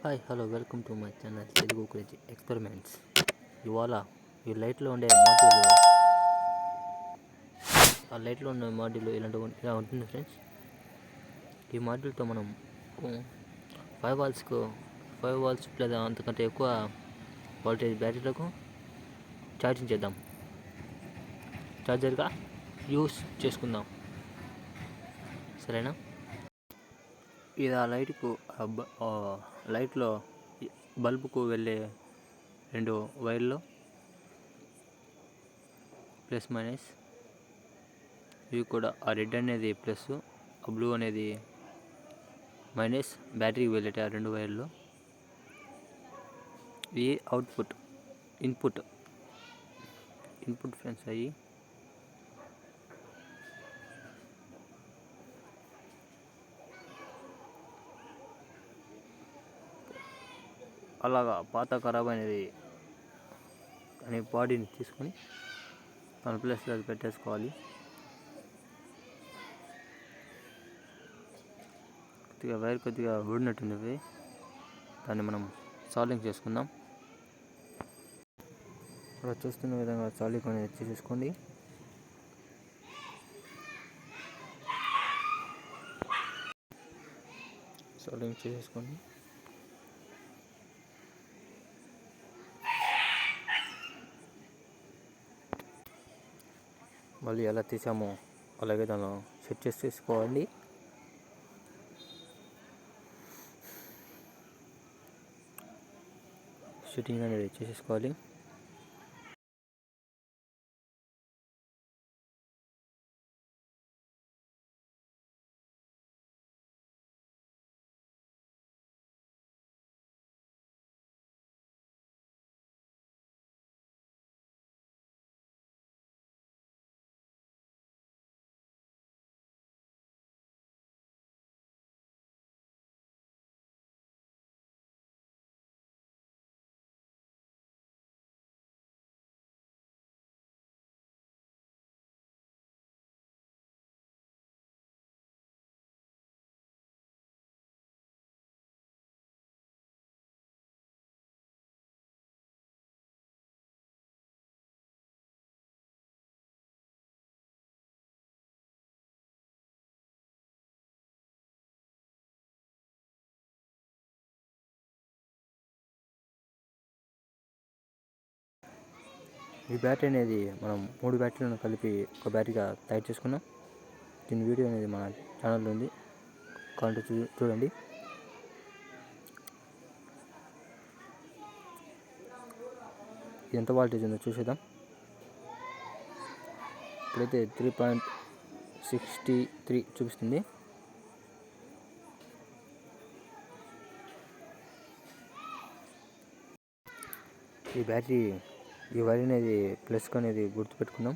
Hi hello welcome to my channel Telugu crazy experiments. ఇవాళ ఈ లైట్లో ఉండే మాడ్యూల్ ఇలా ఉంటుంది ఫ్రెండ్స్. ఈ మాడ్యూల్తో మనం 5 వాల్స్ లేదా అంతకంటే ఎక్కువ వోల్టేజ్ బ్యాటరీలకు ఛార్జింగ్ చేద్దాం, ఛార్జర్గా యూస్ చేసుకుందాం. సరేనా? ఇది ఆ లైట్లో బల్బుకు వెళ్ళే 2 వైర్లు ప్లస్ మైనస్. ఇవి కూడా ఆ రెడ్ అనేది ప్లస్, ఆ బ్లూ అనేది మైనస్. బ్యాటరీకి వెళ్ళేట ఆ 2 వైర్లు. ఇది ఇన్పుట్ ఫ్రెండ్స్. అయ్యి అలాగా పాత ఖరాబ్ అనేది అనే బాడీని తీసుకొని మన ప్లేస్లో అది పెట్టేసుకోవాలి. వైర్ కొద్దిగా ఊడినట్టుంది, దాన్ని మనం సాల్వింగ్ చేసుకుందాం. అలా చూస్తున్న విధంగా సాల్వింగ్ అనేది చేసేసుకోండి. మళ్ళీ ఎలా తీసామో అలాగే దాన్ని సెట్ చేసేసుకోవాలి. షూటింగ్ అనేది చేసేసుకోవాలి. ఈ బ్యాటరీ అనేది మనం 3 బ్యాటరీలను కలిపి ఒక బ్యాటరీగా తయారు చేసుకున్నాం. దీని వీడియో అనేది మన ఛానల్లో ఉంది, కావాలంటే చూడండి. ఎంత వాల్టేజ్ ఉందో చూసేద్దాం. ఇప్పుడైతే 3.63 చూపిస్తుంది. ఈ బ్యాటరీ ఈ వైర్ అనేది ప్లస్ అనేది గుర్తుపెట్టుకున్నాం.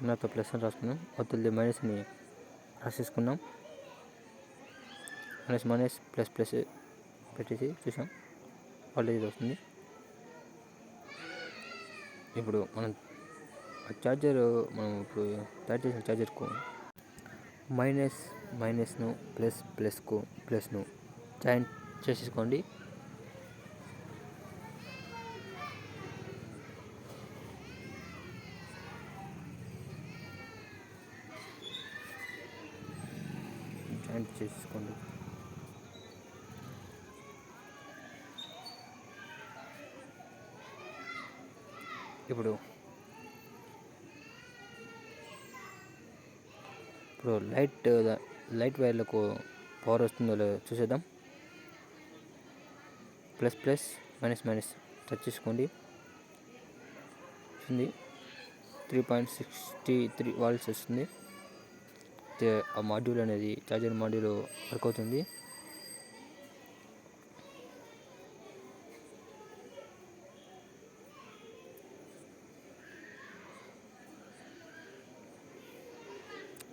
నాతో ప్లస్ అని రాసుకున్నాం, అవతలది మైనస్ అని రాసేసుకున్నాం. మైనస్ ప్లస్ పెట్టేసి చూసాం, వాల్టేజ్ వస్తుంది. ఇప్పుడు మనం ఇప్పుడు తయారు చేసిన ఛార్జర్కు మైనస్ను ప్లస్ను జాయింట్ చేసేసుకోండి. ఇప్పుడు లైట్ వైర్లకు పవర్ వస్తుందో లేదో చూసేద్దాం. ప్లస్ మైనస్ టచ్ చేసుకోండి. 3.63 వాల్ట్స్ వస్తుంది. ఆ మాడ్యూల్ అనేది ఛార్జర్ మాడ్యూల్ వర్క్ అవుతుంది.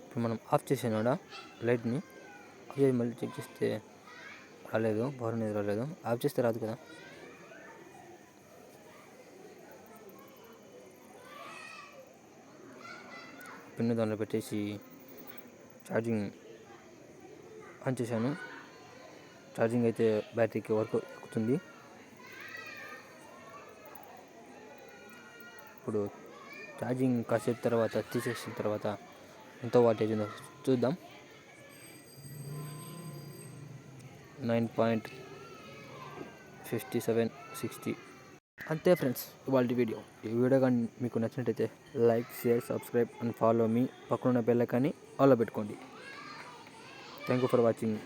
ఇప్పుడు మనం ఆఫ్ చేసాను లైట్ని. ఆఫ్ చేసి మళ్ళీ చెక్ చేస్తే రాలేదు, పవర్ అనేది రాలేదు. ఆఫ్ చేస్తే రాదు కదా. పిన్ దాంట్లో పెట్టేసి ఛార్జింగ్ ఆన్ చేశాను. ఛార్జింగ్ అయితే బ్యాటరీకి వర్క్ ఎక్కుతుంది. ఇప్పుడు ఛార్జింగ్ కాసేపు తర్వాత తీసేసిన తర్వాత ఎంత వాటేజ్ ఉందో చూద్దాం. 9.5760. అంతే ఫ్రెండ్స్ ఇవాళ వీడియో. ఈ వీడియో కానీ మీకు నచ్చినట్టయితే like, share, subscribe and follow me. పక్కన ఉన్న బెల్ ఐకాన్ని ఆన్లో పెట్టుకోండి. Thank you for watching.